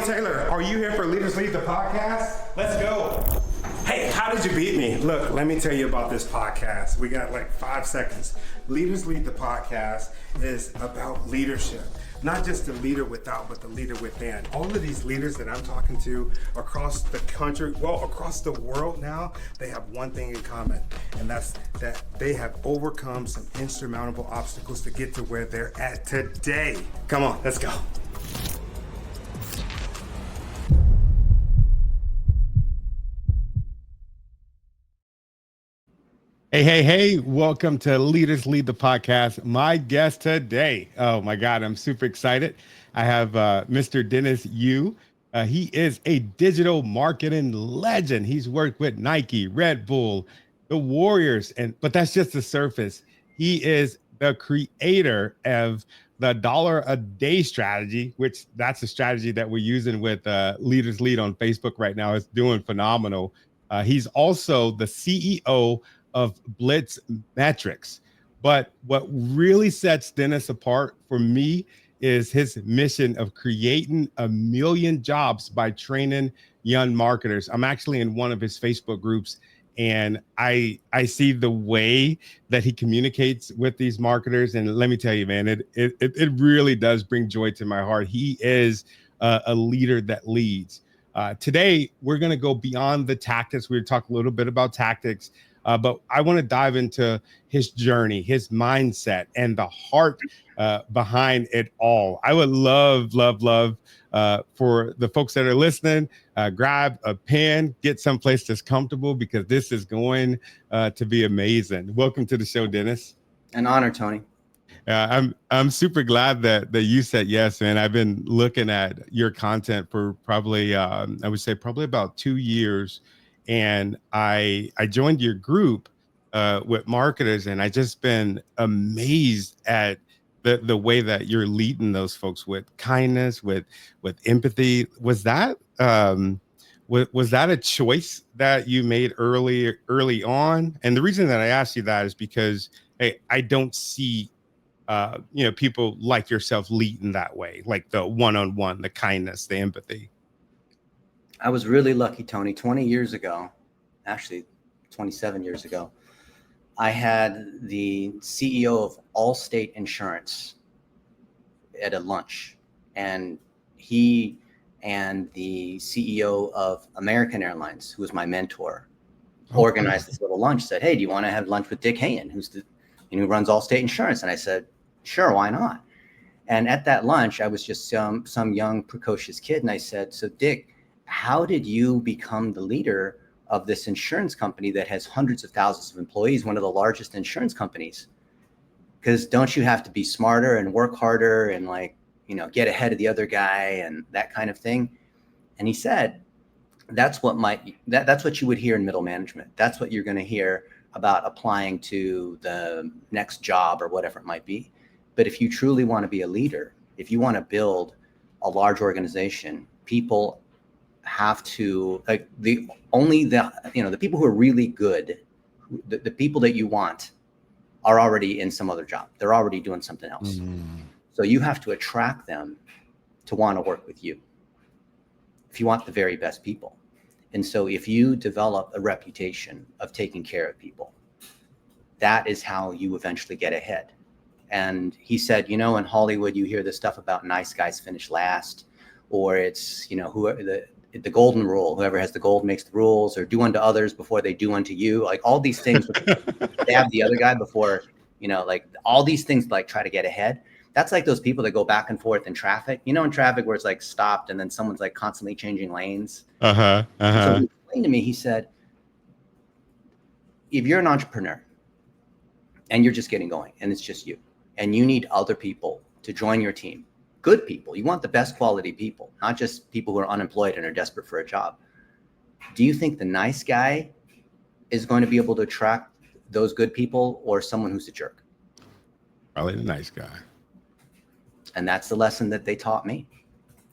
Taylor, are you here for Leaders Lead the podcast? Let's go. Hey, how did you beat me? Look, let me tell you about this podcast. We got like 5 seconds. Leaders Lead the podcast is about leadership. Not just the leader without, but the leader within. All of these leaders that I'm talking to across the country, well, across the world now, they have one thing in common, and that's that they have overcome some insurmountable obstacles to get to where they're at today. Come on, let's go. Hey, welcome to Leaders Lead the podcast. My guest today, oh my God, I'm super excited. I have Mr. Dennis Yu. He is a digital marketing legend. He's worked with Nike, Red Bull, the Warriors, but that's just the surface. He is the creator of the $1 a day strategy, which that's a strategy that we're using with Leaders Lead on Facebook right now. It's doing phenomenal. He's also the CEO of Blitz Metrics. But what really sets Dennis apart for me is his mission of creating 1 million jobs by training young marketers. I'm actually in one of his Facebook groups, and I see the way that he communicates with these marketers. And let me tell you, man, it really does bring joy to my heart. He is a leader that leads. Today, we're going to go beyond the tactics. We're going to talk a little bit about tactics. But I want to dive into his journey, his mindset, and the heart behind it all. I would love for the folks that are listening, grab a pen, get someplace that's comfortable, because this is going to be amazing. Welcome to the show, Dennis. An honor, Tony. I'm super glad that you said yes, man. I've been looking at your content for probably, I would say probably about 2 years. And I joined your group with marketers, and I just been amazed at the way that you're leading those folks with kindness, with empathy. Was that was that a choice that you made early on? And the reason that I asked you that is because I don't see people like yourself leading that way, like the one-on-one, the kindness, the empathy. I was really lucky, Tony. 20 years ago, actually 27 years ago, I had the CEO of Allstate Insurance at a lunch, and he and the CEO of American Airlines, who was my mentor, organized this little lunch. Said, "Hey, do you want to have lunch with Dick Hayen, who runs Allstate Insurance?" And I said, "Sure, why not?" And at that lunch, I was just some young precocious kid, and I said, "So Dick, how did you become the leader of this insurance company that has hundreds of thousands of employees, one of the largest insurance companies? Because don't you have to be smarter and work harder and get ahead of the other guy and that kind of thing?" And he said, that's what you would hear in middle management. That's what you're going to hear about applying to the next job or whatever it might be. But if you truly want to be a leader, if you want to build a large organization, people have to the people who are really good, the people that you want are already in some other job. They're already doing something else. So you have to attract them to want to work with you if you want the very best people. And so if you develop a reputation of taking care of people, that is how you eventually get ahead. And he said, in Hollywood, you hear this stuff about nice guys finish last, or it's, the golden rule, whoever has the gold makes the rules, or do unto others before they do unto you. Like all these things, they have the other guy before, all these things, try to get ahead. That's like those people that go back and forth in traffic, in traffic where it's stopped and then someone's constantly changing lanes. So he explained to me, he said, if you're an entrepreneur and you're just getting going and it's just you, and you need other people to join your team, good people, you want the best quality people, not just people who are unemployed and are desperate for a job. Do you think the nice guy is going to be able to attract those good people, or someone who's a jerk? Probably the nice guy. And that's the lesson that they taught me.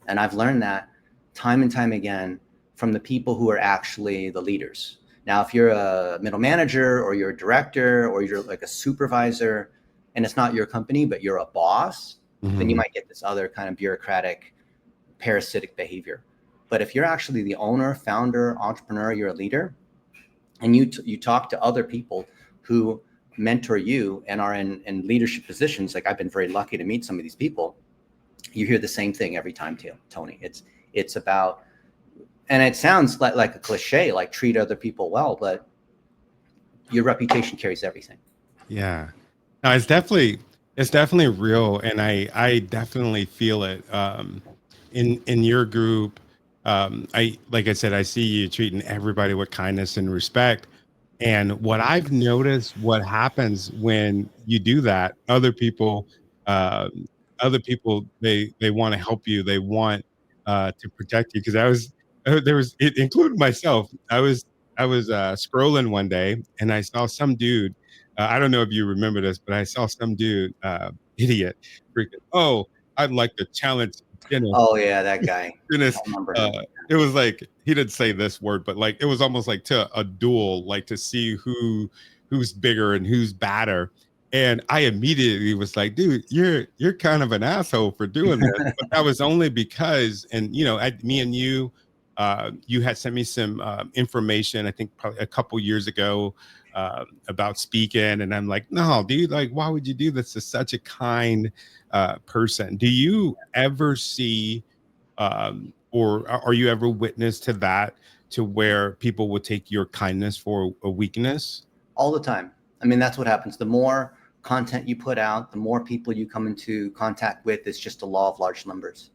And I've learned that time and time again from the people who are actually the leaders. Now, if you're a middle manager or you're a director or you're like a supervisor and it's not your company, but you're a boss, then you might get this other kind of bureaucratic parasitic behavior. But if you're actually the owner, founder, entrepreneur, you're a leader, and you talk to other people who mentor you and are in leadership positions, like I've been very lucky to meet some of these people, you hear the same thing every time, Tony. It's about, and it sounds like a cliche, like treat other people well, but your reputation carries everything. Yeah. No, it's definitely real, and I definitely feel it. In your group, I like I said, I see you treating everybody with kindness and respect. And what I've noticed, what happens when you do that, uh, other people, they want to help you. They want to protect you. Because there was, it included myself. I was scrolling one day and I saw some dude. I don't know if you remember this, but I saw some dude, idiot, freaking. Oh, I'd like to challenge Dennis. Oh yeah, that guy. I Dennis, remember him. it was like he didn't say this word, but like it was almost like to a duel, like to see who's bigger and who's badder. And I immediately was like, dude, you're kind of an asshole for doing this. But that was only because, and me and you, you had sent me some information, I think probably a couple years ago, about speaking, and I'm like, no, dude, like, why would you do this to such a kind person? Do you ever see, or are you ever witness to that, to where people will take your kindness for a weakness? All the time. I mean, that's what happens. The more content you put out, the more people you come into contact with. It's just a law of large numbers.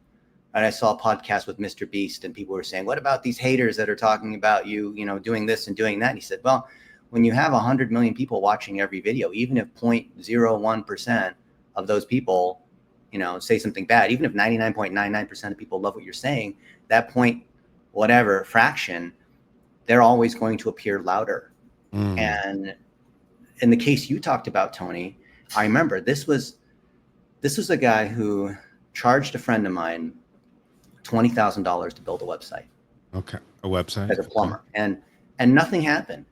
And I saw a podcast with Mr. Beast, and people were saying, what about these haters that are talking about you, doing this and doing that? And he said, well, when you have 100 million people watching every video, even if 0.01% of those people, say something bad, even if 99.99% of people love what you're saying, that point, whatever fraction, they're always going to appear louder. And in the case you talked about, Tony, I remember this was a guy who charged a friend of mine $20,000 to build a website. Okay, a website as a plumber, and nothing happened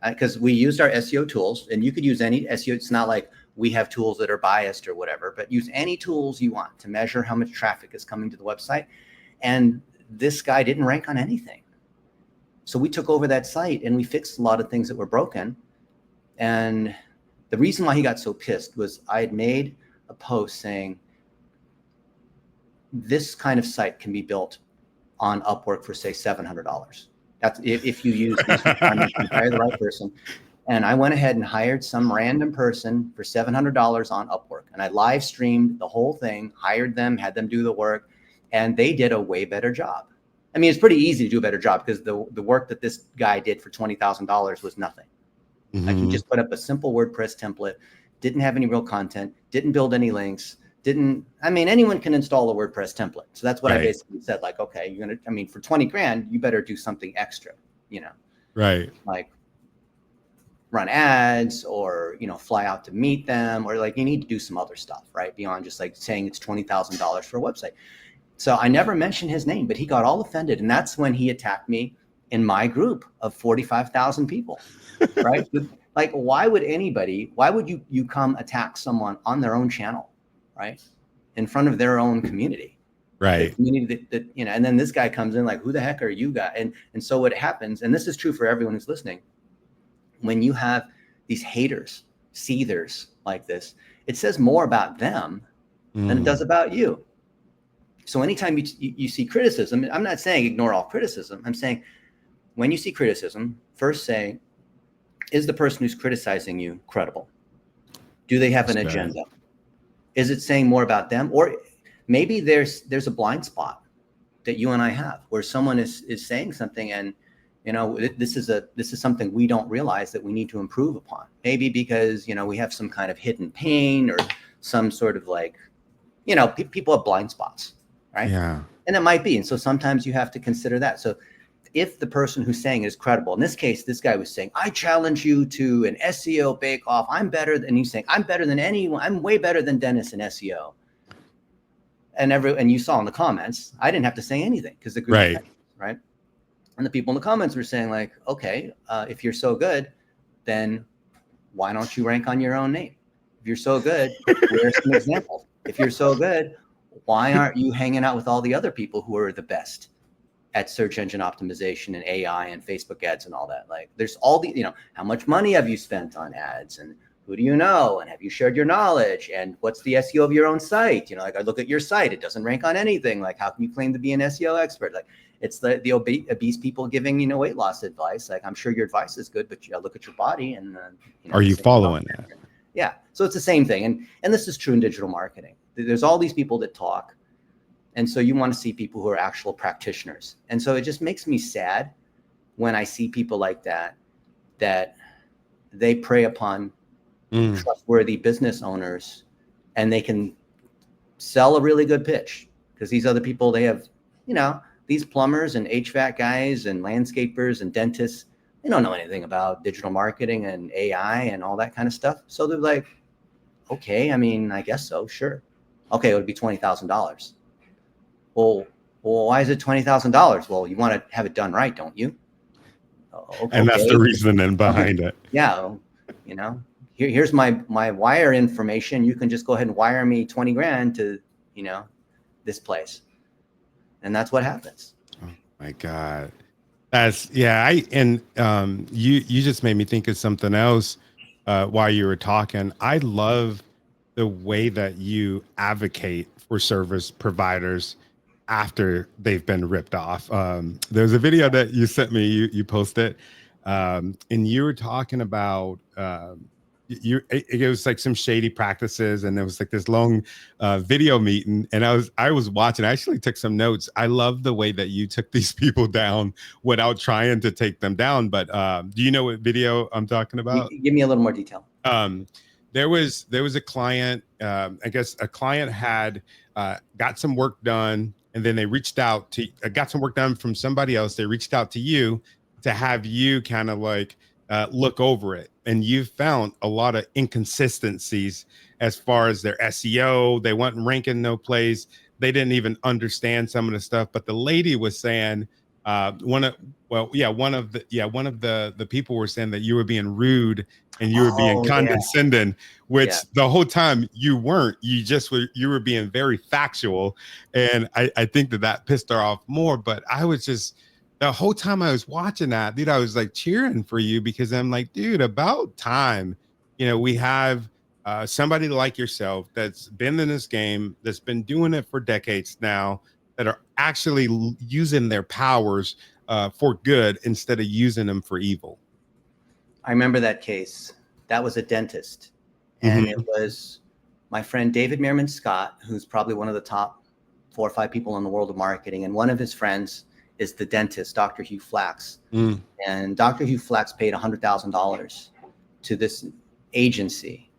because we used our SEO tools, and you could use any SEO. It's not like we have tools that are biased or whatever, but use any tools you want to measure how much traffic is coming to the website. And this guy didn't rank on anything. So we took over that site and we fixed a lot of things that were broken. And the reason why he got so pissed was I had made a post saying, this kind of site can be built on Upwork for, say, $700. That's if you use this, you hire the right person. And I went ahead and hired some random person for $700 on Upwork. And I live streamed the whole thing, hired them, had them do the work, and they did a way better job. I mean, it's pretty easy to do a better job because the work that this guy did for $20,000 was nothing. Like he just put up a simple WordPress template, didn't have any real content, didn't build any links, anyone can install a WordPress template. So that's what I basically said, like, okay, for 20 grand, you better do something extra, Right. like run ads or, fly out to meet them, or like you need to do some other stuff, right? Beyond just like saying it's $20,000 for a website. So I never mentioned his name, but he got all offended. And that's when he attacked me in my group of 45,000 people, right? Like, why would you come attack someone on their own channel, right? In front of their own community, right? The community that and then this guy comes in like, who the heck are you guys? And so what happens, and this is true for everyone who's listening, when you have these haters, seethers like this, it says more about them than it does about you. So anytime you see criticism, I'm not saying ignore all criticism. I'm saying when you see criticism, first say, is the person who's criticizing you credible? Do they have an agenda? Is it saying more about them? Or maybe there's a blind spot that you and I have where someone is saying something and, this is something we don't realize that we need to improve upon. Maybe because, we have some kind of hidden pain or some sort of like, people have blind spots, right? Yeah. And it might be. And so sometimes you have to consider that. So if the person who's saying is credible, in this case, this guy was saying, I challenge you to an SEO bake-off. I'm better than, he's saying, I'm better than anyone. I'm way better than Dennis in SEO. And you saw in the comments, I didn't have to say anything because the group, right? And the people in the comments were saying like, okay, if you're so good, then why don't you rank on your own name? If you're so good, here's some examples. If you're so good, Why aren't you hanging out with all the other people who are the best at search engine optimization and AI and Facebook ads and all that? Like, there's all the, how much money have you spent on ads, and who do you know, and have you shared your knowledge, and what's the SEO of your own site? Like, I look at your site, it doesn't rank on anything. Like, how can you claim to be an SEO expert? Like, it's the obese people giving, weight loss advice. Like, I'm sure your advice is good, but look at your body and, are you following that? Yeah. So it's the same thing. And this is true in digital marketing. There's all these people that talk. And so you want to see people who are actual practitioners. And so it just makes me sad when I see people like that they prey upon trustworthy business owners, and they can sell a really good pitch, because these other people, they have, these plumbers and HVAC guys and landscapers and dentists, they don't know anything about digital marketing and AI and all that kind of stuff. So they're like, okay, I mean, I guess so, sure. Okay, it would be $20,000. Well, why is it $20,000? Well, you want to have it done right, don't you? Okay. And that's the reasoning behind it. Yeah, here's my wire information. You can just go ahead and wire me 20 grand to, this place. And that's what happens. Oh my God. You just made me think of something else while you were talking. I love the way that you advocate for service providers after they've been ripped off. There's a video that you sent me, you posted, and you were talking about it was like some shady practices, and there was like this long video meeting, and I was watching. I actually took some notes. I love the way that you took these people down without trying to take them down. But do you know what video I'm talking about? Give me a little more detail. There was a client, I guess a client had got some work done, and then they reached out to got some work done from somebody else. They reached out to you to have you kind of like look over it. And you found a lot of inconsistencies as far as their SEO. They weren't ranking no place. They didn't even understand some of the stuff. But the lady was saying, one of the people were saying that you were being rude and you were being condescending, which the whole time you weren't. You were being very factual, and I think that pissed her off more. But I was just, the whole time I was watching that, dude, I was like cheering for you, because I'm like, dude, about time, we have somebody like yourself that's been in this game, that's been doing it for decades now, that are actually using their powers for good instead of using them for evil. I remember that case. That was a dentist. And it was my friend David Meerman Scott, who's probably one of the top 4 or 5 people in the world of marketing. And one of his friends is the dentist, Dr. Hugh Flax. And Dr. Hugh Flax paid $100,000 to this agency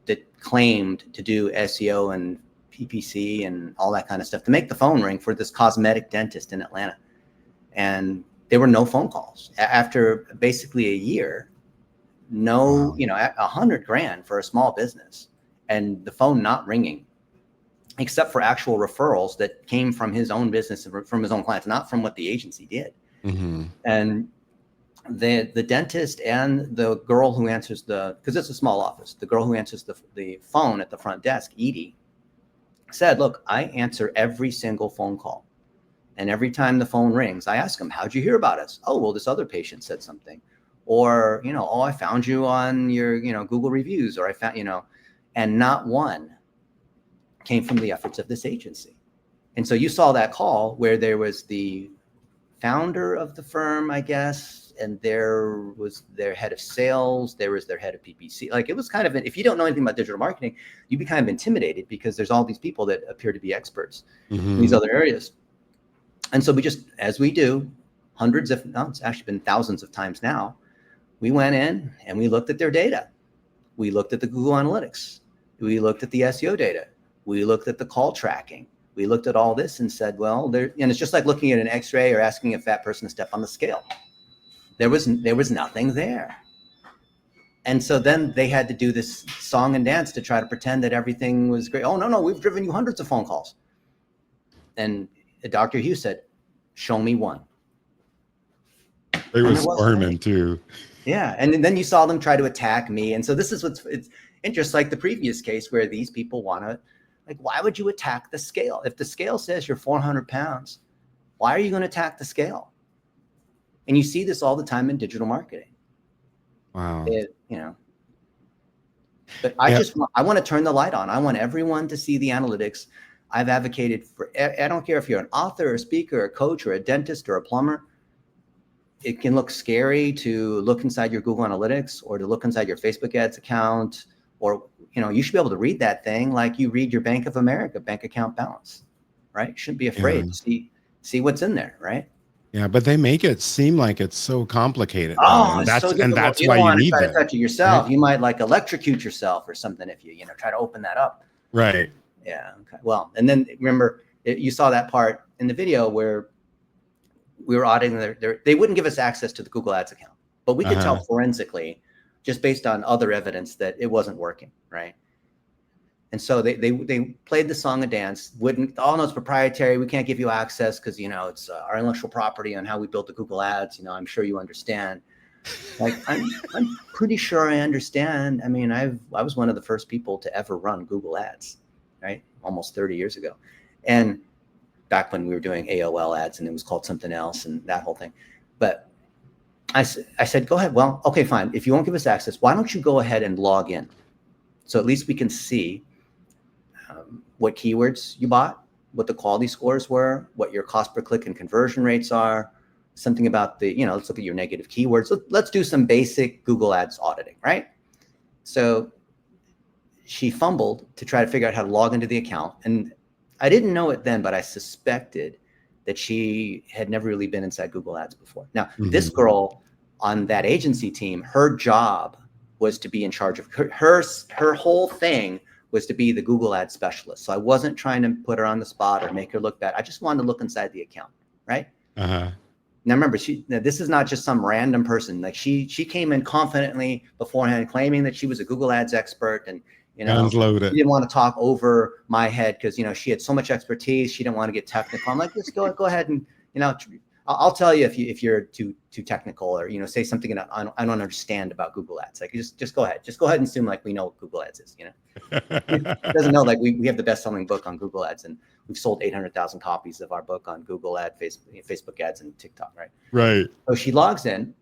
that claimed to do SEO and PPC and all that kind of stuff to make the phone ring for this cosmetic dentist in Atlanta. And there were no phone calls. After basically a year, no, $100,000 for a small business, and the phone not ringing, except for actual referrals that came from his own business, from his own clients, not from what the agency did. And the dentist and the girl who answers because it's a small office, the girl who answers the phone at the front desk, Edie, said, look, I answer every single phone call. And every time the phone rings, I ask them, how'd you hear about us? Oh, well, this other patient said something. Or, I found you on your, Google reviews, or I found, and not one came from the efforts of this agency. And so you saw that call where there was the founder of the firm, I guess, and there was their head of sales, there was their head of PPC. Like, it was kind of, if you don't know anything about digital marketing, you'd be kind of intimidated, because there's all these people that appear to be experts in these other areas. And so we just, as we do, hundreds, if not, it's actually been thousands of times now, we went in and we looked at their data. We looked at the Google Analytics. We looked at the SEO data. We looked at the call tracking. We looked at all this and said, well, and it's just like looking at an X-ray or asking a fat person to step on the scale. There was nothing there. And so then they had to do this song and dance to try to pretend that everything was great. Oh, no, we've driven you hundreds of phone calls. And Dr. Hugh said, show me one. They were squirming too. Yeah. And then you saw them try to attack me. And so this is it's just like the previous case, where these people want to, Like, why would you attack the scale? If the scale says you're 400 pounds, why are you going to attack the scale? And you see this all the time in digital marketing. Wow. But I want to turn the light on. I want everyone to see the analytics. I've advocated for, I don't care if you're an author, a speaker, a coach, or a dentist, or a plumber. It can look scary to look inside your Google Analytics or to look inside your Facebook ads account, or, you should be able to read that thing like you read your Bank of America bank account balance, right? You shouldn't be afraid to see what's in there, right? Yeah, but they make it seem like it's so complicated. Oh, it's so difficult. And that's you why don't you want to need try them. to touch it yourself. Right? You might like electrocute yourself or something if you try to open that up. Right. Yeah. Okay. Well, and then remember, you saw that part in the video where we were auditing they wouldn't give us access to the Google Ads account, but we could tell forensically, just based on other evidence, that it wasn't working, right? And so they played the song and dance. Wouldn't, oh no, it's proprietary. We can't give you access because it's our intellectual property on how we built the Google Ads. I'm sure you understand. Like I'm pretty sure I understand. I mean, I was one of the first people to ever run Google Ads, right? Almost 30 years ago, and back when we were doing AOL ads and it was called something else and that whole thing. But I said, go ahead. Well, okay, fine. If you won't give us access, why don't you go ahead and log in? So at least we can see what keywords you bought, what the quality scores were, what your cost per click and conversion rates are, something about let's look at your negative keywords. Let's do some basic Google Ads auditing, right? So she fumbled to try to figure out how to log into the account. And I didn't know it then, but I suspected that she had never really been inside Google Ads before. Now, this girl on that agency team, her job was to be in charge of her whole thing was to be the Google Ads specialist. So I wasn't trying to put her on the spot or make her look bad. I just wanted to look inside the account, right? Now remember, this is not just some random person. Like she came in confidently beforehand, claiming that she was a Google Ads expert, and guns loaded. She didn't want to talk over my head because she had so much expertise. She didn't want to get technical. I'm like, just go ahead and I'll tell you if you're too technical or say something I don't understand about Google Ads. Like just go ahead and assume like we know what Google Ads is. Doesn't know like we have the best-selling book on Google Ads, and we've sold 800,000 copies of our book on Google Ad, Facebook ads, and TikTok. Right. So she logs in,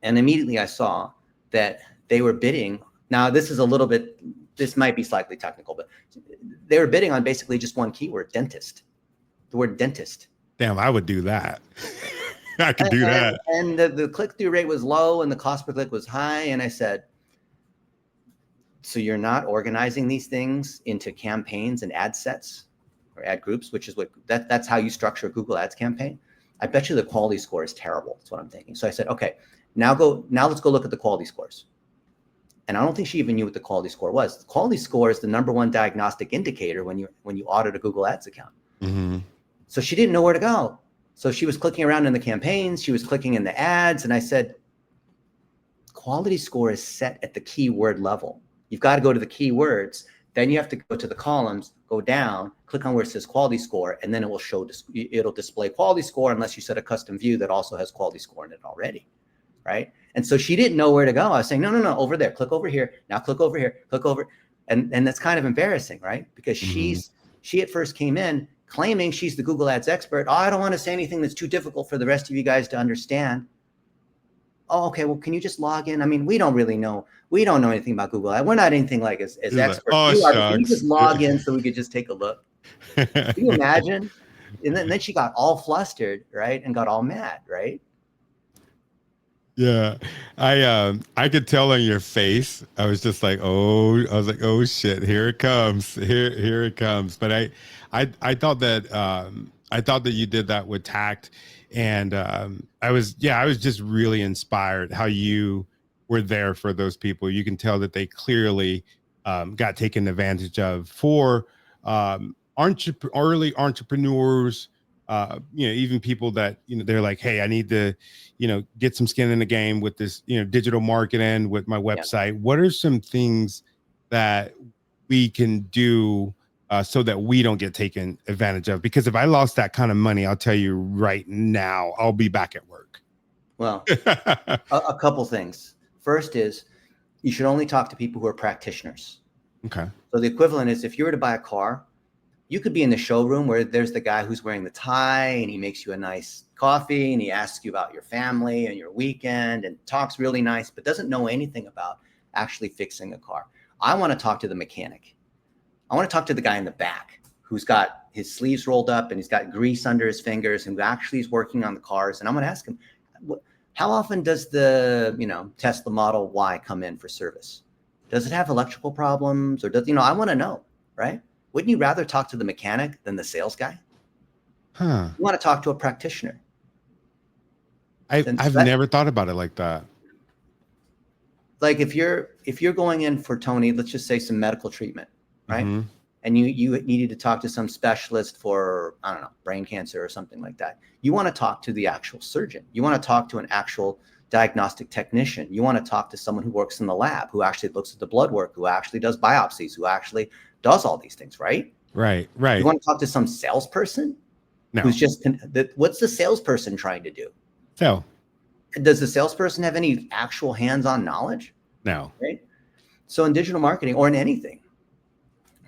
and immediately I saw that they were bidding. Now this might be slightly technical, but they were bidding on basically just one keyword: dentist. The word dentist. Damn, I would do that. I could do that. And the click-through rate was low and the cost per click was high. And I said, so you're not organizing these things into campaigns and ad sets or ad groups, which is that's how you structure a Google Ads campaign. I bet you the quality score is terrible. That's what I'm thinking. So I said, okay, now let's go look at the quality scores. And I don't think she even knew what the quality score was. The quality score is the #1 diagnostic indicator when you audit a Google Ads account. So she didn't know where to go. So she was clicking around in the campaigns. She was clicking in the ads. And I said, quality score is set at the keyword level. You've got to go to the keywords. Then you have to go to the columns, go down, click on where it says quality score, and then it will it'll display quality score unless you set a custom view that also has quality score in it already, right? And so she didn't know where to go. I was saying, no, over there, click over here. Now click over here, click over. And that's kind of embarrassing, right? Because she at first came in claiming she's the Google Ads expert. Oh, I don't want to say anything that's too difficult for the rest of you guys to understand. Oh, okay. Well, can you just log in? I mean, we don't know. We don't know anything about Google Ads. We're not anything like as experts. Like, can you just log in so we could just take a look? Can you imagine? And then she got all flustered, right? And got all mad, right? Yeah. I could tell on your face. I was like, oh shit, here it comes. Here it comes. But I thought that you did that with tact. And I was just really inspired how you were there for those people. You can tell that they clearly got taken advantage of for early entrepreneurs, even people that, they're like, hey, I need to, get some skin in the game with this, digital marketing with my website. Yeah. What are some things that we can do so that we don't get taken advantage of? Because if I lost that kind of money, I'll tell you right now, I'll be back at work. Well, a couple things. First is you should only talk to people who are practitioners. Okay. So the equivalent is if you were to buy a car, you could be in the showroom where there's the guy who's wearing the tie and he makes you a nice coffee and he asks you about your family and your weekend and talks really nice, but doesn't know anything about actually fixing a car. I want to talk to the mechanic. I want to talk to the guy in the back who's got his sleeves rolled up and he's got grease under his fingers and who actually is working on the cars. And I'm going to ask him, how often does the, Tesla Model Y come in for service? Does it have electrical problems or does, I want to know, right? Wouldn't you rather talk to the mechanic than the sales guy? Huh. You want to talk to a practitioner. I've never thought about it like that. Like if you're going in for, Tony, let's just say some medical treatment, right? Mm-hmm. And you needed to talk to some specialist for, I don't know, brain cancer or something like that. You want to talk to the actual surgeon. You want to talk to an actual diagnostic technician. You want to talk to someone who works in the lab, who actually looks at the blood work, who actually does biopsies, who actually does all these things, right? Right. You want to talk to some salesperson? No. Who's just, what's the salesperson trying to do? So. Does the salesperson have any actual hands-on knowledge? No. Right. So in digital marketing or in anything,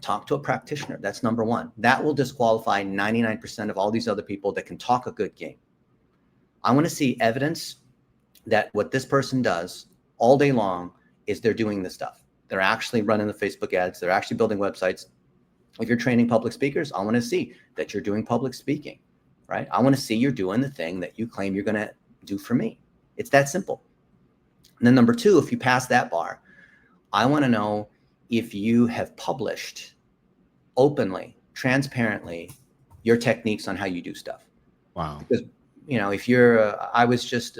talk to a practitioner. That's number one. That will disqualify 99% of all these other people that can talk a good game. I want to see evidence that what this person does all day long is they're doing this stuff. They're actually running the Facebook ads. They're actually building websites. If you're training public speakers, I want to see that you're doing public speaking, right? I want to see you're doing the thing that you claim you're going to do for me. It's that simple. And then number two, if you pass that bar, I want to know if you have published openly, transparently, your techniques on how you do stuff. Wow. Because, if you're, I was just,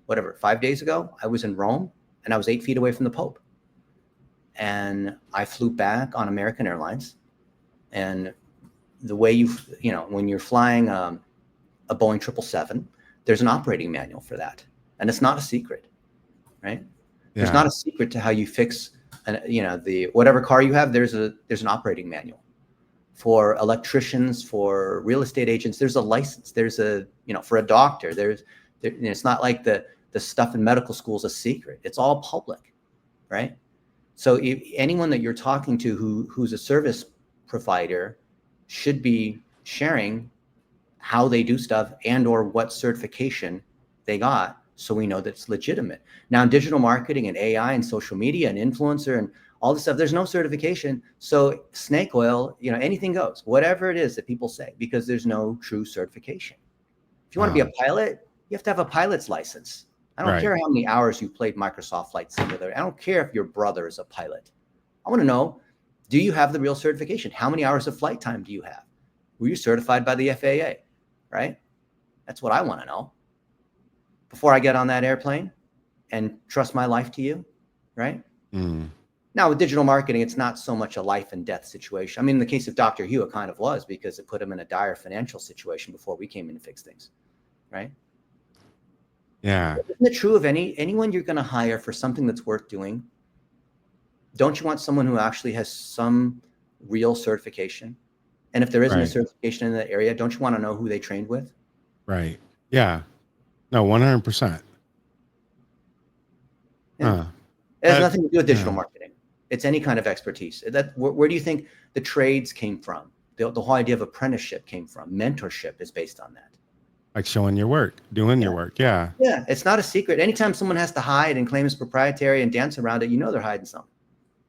5 days ago, I was in Rome and I was 8 feet away from the Pope. And I flew back on American Airlines. And the way when you're flying a Boeing 777, there's an operating manual for that. And it's not a secret, right? Yeah. There's not a secret to how you fix, the whatever car you have. There's an operating manual for electricians, for real estate agents. There's a license. There's for a doctor. It's not like the stuff in medical school is a secret. It's all public, right? So anyone that you're talking to who's a service provider should be sharing how they do stuff and or what certification they got, so we know that it's legitimate. Now in digital marketing and AI and social media and influencer and all this stuff, there's no certification. So snake oil, anything goes, whatever it is that people say, because there's no true certification. If you want to be a pilot, you have to have a pilot's license. I don't care how many hours you played Microsoft Flight Simulator. I don't care if your brother is a pilot. I want to know, do you have the real certification? How many hours of flight time do you have? Were you certified by the FAA, right? That's what I want to know before I get on that airplane and trust my life to you, right? Mm. Now with digital marketing, it's not so much a life and death situation. I mean, in the case of Dr. Hugh, it kind of was, because it put him in a dire financial situation before we came in to fix things, right? Yeah. Isn't it true of anyone you're going to hire for something that's worth doing? Don't you want someone who actually has some real certification? And if there isn't a certification in that area, don't you want to know who they trained with? Right. Yeah. No, 100%. Yeah. It has nothing to do with digital marketing. It's any kind of expertise. Where do you think the trades came from? The whole idea of apprenticeship came from. Mentorship is based on that. Like showing your work, doing your work. Yeah. Yeah. It's not a secret. Anytime someone has to hide and claim it's proprietary and dance around it, they're hiding something.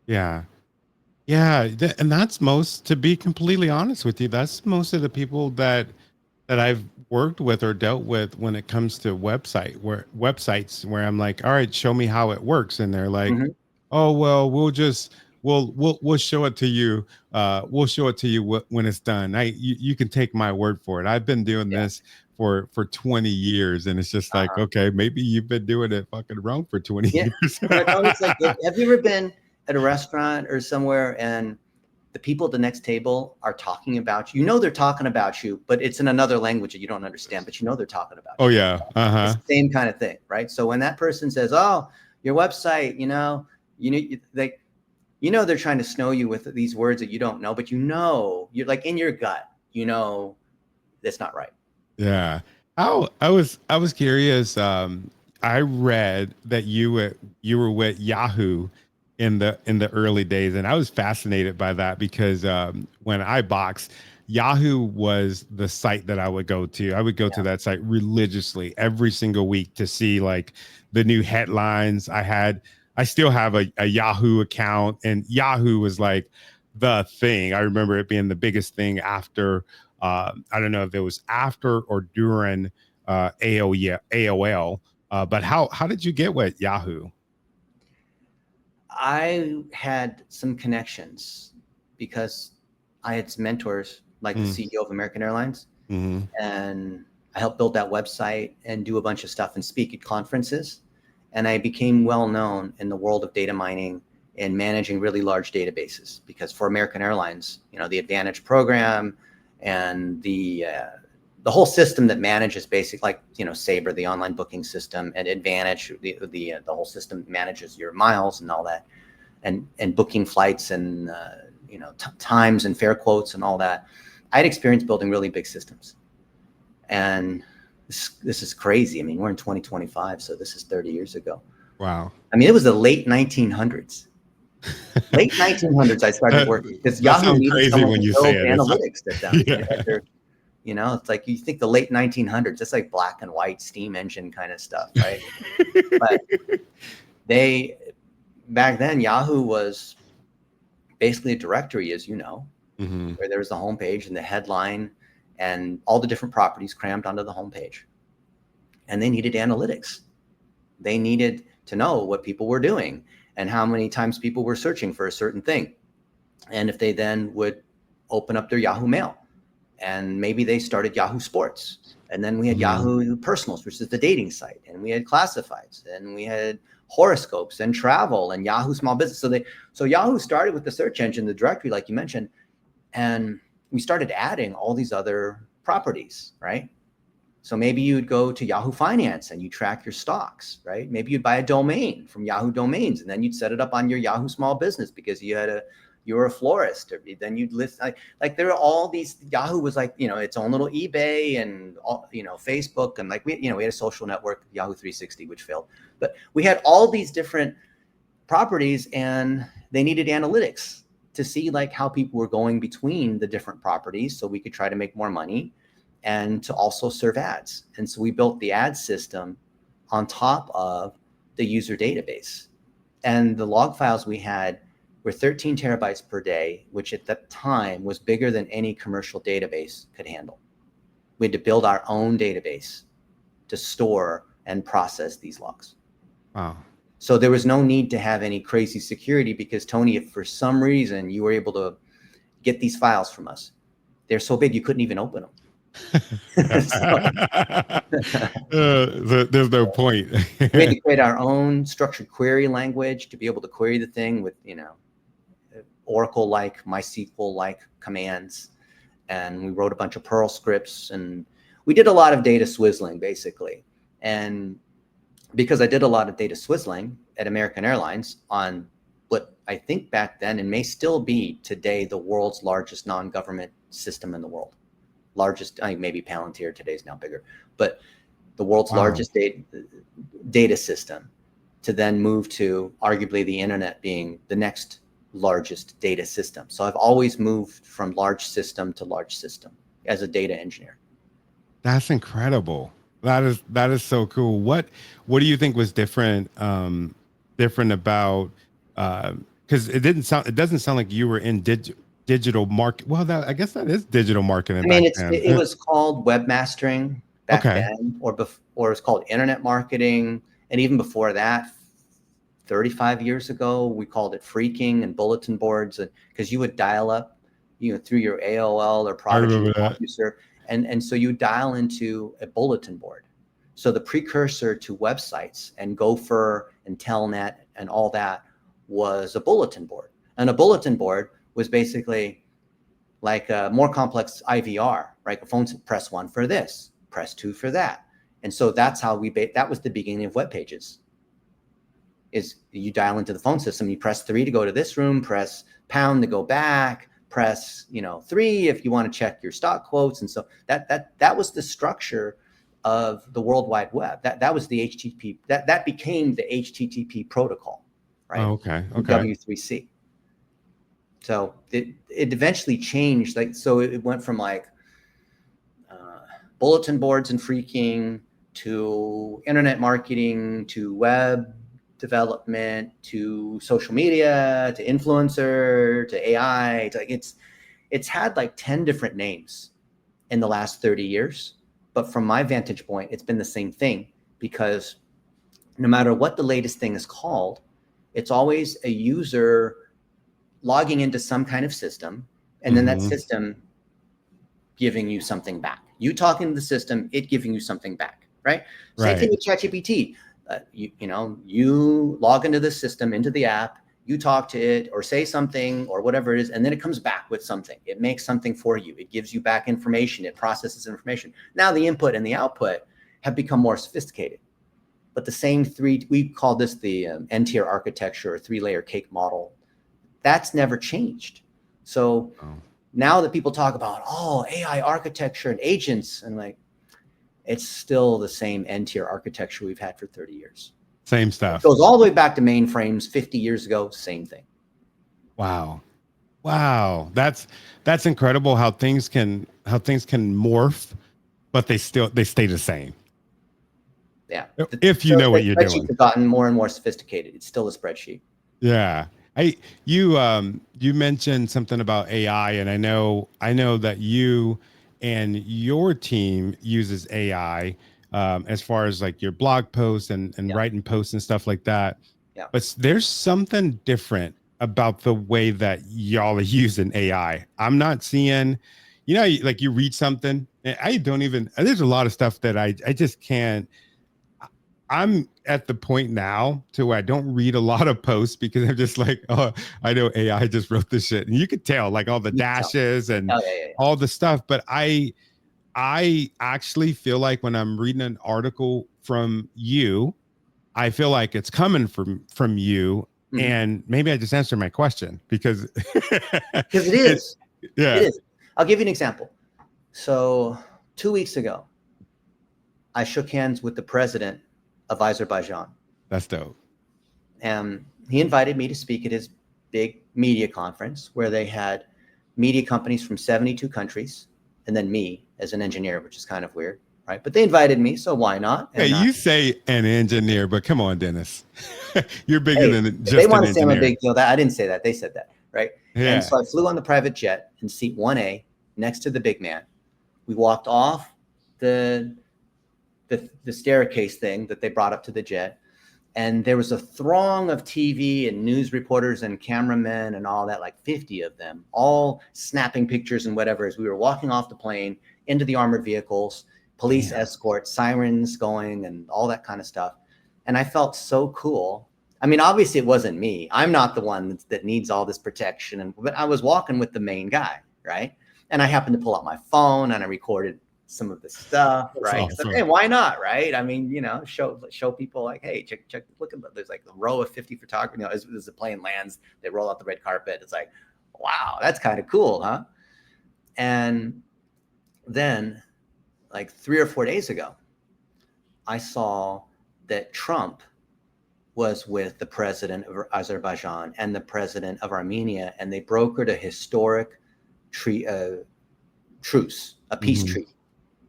Yeah. Yeah. And that's to be completely honest with you, that's most of the people that I've worked with or dealt with when it comes to websites where I'm like, all right, show me how it works. And they're like, oh, well, we'll show it to you. We'll show it to you when it's done. You can take my word for it. I've been doing this for 20 years. And it's just like, okay, maybe you've been doing it fucking wrong for 20 years. It's like, have you ever been at a restaurant or somewhere and the people at the next table are talking about you? They're talking about you, but it's in another language that you don't understand, but they're talking about you. Oh yeah. It's the same kind of thing, right? So when that person says, oh, your website, they're trying to snow you with these words that you don't know, but you're like in your gut, that's not right. Yeah. I was curious. I read that you were with Yahoo in the early days, and I was fascinated by that because when I boxed, Yahoo was the site that I would go to. I would go to Yeah. that site religiously every single week to see like the new headlines. I still have a Yahoo account, and Yahoo was like the thing. I remember it being the biggest thing after. I don't know if it was after or during AOL. But how did you get with Yahoo? I had some connections because I had some mentors like the CEO of American Airlines, Mm-hmm. and I helped build that website and do a bunch of stuff and speak at conferences. And I became well known in the world of data mining and managing really large databases, because for American Airlines, the Advantage program and the whole system that manages basic, like, Sabre, the online booking system, and Advantage, the whole system manages your miles and all that, and booking flights and times and fare quotes and all that. I had experience building really big systems, and this is crazy. I mean, we're in 2025, so this is 30 years ago. Wow. I mean, it was the late 1900s. Late 1900s, I started working because That Yahoo sounds needed crazy someone when to you build say it. analytics that down. Yeah. It's like you think the late 1900s, it's like black and white steam engine kind of stuff, right? But back then, Yahoo was basically a directory, as you know, Mm-hmm. where there was the homepage and the headline and all the different properties crammed onto the homepage. And they needed analytics. They needed to know what people were doing and how many times people were searching for a certain thing. And if they then would open up their Yahoo Mail, and maybe they started Yahoo Sports. And then we had Mm-hmm. Yahoo Personals, which is the dating site. And we had classifieds, and we had horoscopes and travel and Yahoo Small Business. So Yahoo started with the search engine, the directory, like you mentioned, and we started adding all these other properties, right? So maybe you'd go to Yahoo Finance and you track your stocks, right? Maybe you'd buy a domain from Yahoo Domains, and then you'd set it up on your Yahoo Small Business because you were a florist. Or then you'd list like there are all these. Yahoo was like, its own little eBay and all, Facebook, and like we had a social network, Yahoo 360, which failed. But we had all these different properties, and they needed analytics to see like how people were going between the different properties, so we could try to make more money and to also serve ads. And so we built the ad system on top of the user database. And the log files we had were 13 terabytes per day, which at that time was bigger than any commercial database could handle. We had to build our own database to store and process these logs. Wow. So there was no need to have any crazy security, because Tony, if for some reason you were able to get these files from us, they're so big you couldn't even open them. There's no point. We had to create our own structured query language to be able to query the thing with, Oracle-like, MySQL-like commands. And we wrote a bunch of Perl scripts, and we did a lot of data swizzling, basically. And because I did a lot of data swizzling at American Airlines on what I think back then, and may still be today, the world's largest non-government system in the world. Largest, I think maybe Palantir today is now bigger, but the world's largest data system, to then move to arguably the internet being the next largest data system. So I've always moved from large system to large system as a data engineer. That's incredible. That is so cool. What do you think was different about because it doesn't sound like you were in digital market. Well, I guess that is digital marketing. I mean, it was called webmastering back then, or it's called internet marketing. And even before that, 35 years ago, we called it phreaking and bulletin boards, because you would dial up, through your AOL or Prodigy user, and so you dial into a bulletin board. So the precursor to websites and Gopher and Telnet and all that was a bulletin board. And a bulletin board was basically like a more complex IVR, right? A phone, press 1 for this, press 2 for that. And so that's how that was the beginning of web pages. Is you dial into the phone system, you press 3 to go to this room, press pound to go back, press 3 if you want to check your stock quotes. And so that was the structure of the World Wide Web. That was the HTTP. That became the HTTP protocol. right? Oh, okay. And Okay. W3C. So it eventually changed. Like, so it went from like bulletin boards and freaking to internet marketing to web development to social media to influencer to AI. To like it's had like 10 different names in the last 30 years. But from my vantage point, it's been the same thing, because no matter what the latest thing is called, it's always a user logging into some kind of system, and then that Mm-hmm. system giving you something back. You talking to the system, it giving you something back, right? Same thing Right. with ChatGPT. You log into the system, into the app, you talk to it or say something or whatever it is, and then it comes back with something. It makes something for you. It gives you back information. It processes information. Now the input and the output have become more sophisticated. But the same we call this the N-tier architecture or 3-layer cake model. That's never changed. So Oh, now that people talk about, AI architecture and agents, and like, it's still the same N-tier architecture we've had for 30 years. same It stuff. goes all the way back to mainframes 50 years ago, same thing. Wow. Wow. That's incredible how things can morph, but they stay the same. Yeah. If you So know what the you're spreadsheets doing. have gotten more and more sophisticated. It's still a spreadsheet. Yeah. You mentioned something about AI, and I know that you and your team uses AI as far as like your blog posts and Yeah. writing posts and stuff like that. Yeah. But there's something different about the way that y'all are using AI. I'm not seeing, like you read something, and I don't even, there's a lot of stuff that I just can't. I'm at the point now to where I don't read a lot of posts because I'm just like, oh, I know AI just wrote this shit. And you could tell like all the You can tell. dashes and Oh, yeah. all the stuff. But I actually feel like when I'm reading an article from you, I feel like it's coming from you. Mm-hmm. And maybe I just answered my question because Because it is. Yeah. It is. I'll give you an example. So 2 weeks ago, I shook hands with the president of Azerbaijan. That's dope. And he invited me to speak at his big media conference where they had media companies from 72 countries, and then me as an engineer, which is kind of weird, right? But they invited me, so why not? Hey, And you say an engineer, but come on, Dennis. You're bigger hey, than if they just an want to say I'm a engineer. big deal, that I didn't say that. They said that, right? And Yeah. so I flew on the private jet in seat 1A next to the big man. We walked off the staircase thing that they brought up to the jet, and there was a throng of TV and news reporters and cameramen and all that, like 50 of them, all snapping pictures and whatever, as we were walking off the plane into the armored vehicles, police escort, sirens going, and all that kind of stuff. And I felt so cool. I mean, obviously it wasn't me. I'm not the one that needs all this protection. But I was walking with the main guy, right? And I happened to pull out my phone and I recorded some of the stuff, right? Awesome. So, hey, why not, right? I mean, show people like, hey, check, look at, there's like a row of 50 photographers. As the plane lands, they roll out the red carpet. It's like, wow, that's kind of cool, huh? And then, like 3 or 4 days ago, I saw that Trump was with the president of Azerbaijan and the president of Armenia, and they brokered a historic truce, a peace treaty,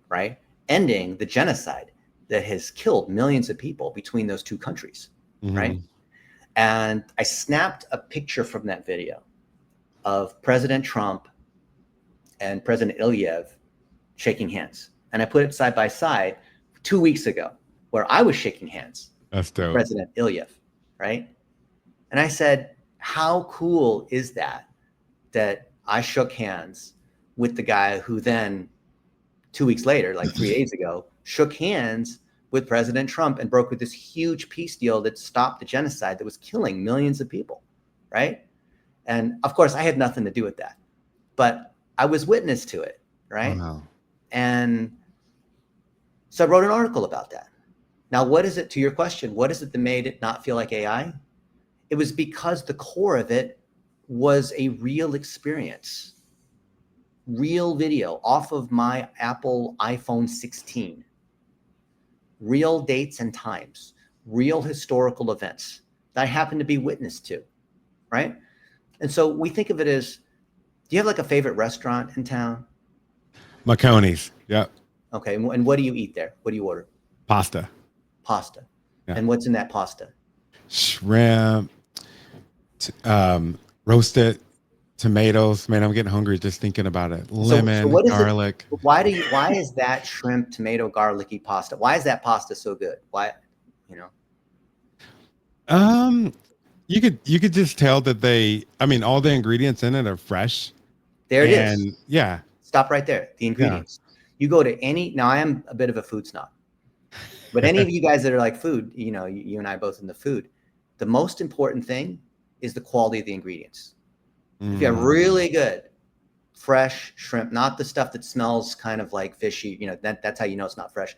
right? Ending the genocide that has killed millions of people between those two countries, right? And I snapped a picture from that video of President Trump and President Ilyev shaking hands. And I put it side by side 2 weeks ago where I was shaking hands That's dope. with President Ilyev, right? And I said, how cool is that I shook hands with the guy who then 2 weeks later, like 3 days ago, shook hands with President Trump and brokered this huge peace deal that stopped the genocide that was killing millions of people, right? And of course, I had nothing to do with that, but I was witness to it, right? Wow. And so I wrote an article about that. Now, what is it, to your question, what is it that made it not feel like AI? It was because the core of it was a real experience. Real video off of my Apple iPhone 16, real dates and times, real historical events, that I happen to be witness to, right? And so we think of it as, do you have like a favorite restaurant in town? Maconie's. Yep. Okay. And what do you eat there? What do you order? Pasta. Pasta. Yeah. And what's in that pasta? Shrimp, roasted tomatoes. Man, I'm getting hungry just thinking about it. Lemon, so what is garlic. Why is that shrimp, tomato, garlicky pasta? Why is that pasta so good? Why, you know? You could just tell that all the ingredients in it are fresh. There it is. Yeah. Stop right there. The ingredients. Yeah. You go to now I am a bit of a food snob, but any of you guys that are like food, you and I both in the food, the most important thing is the quality of the ingredients. If you have really good fresh shrimp, not the stuff that smells kind of like fishy, that's how you know it's not fresh,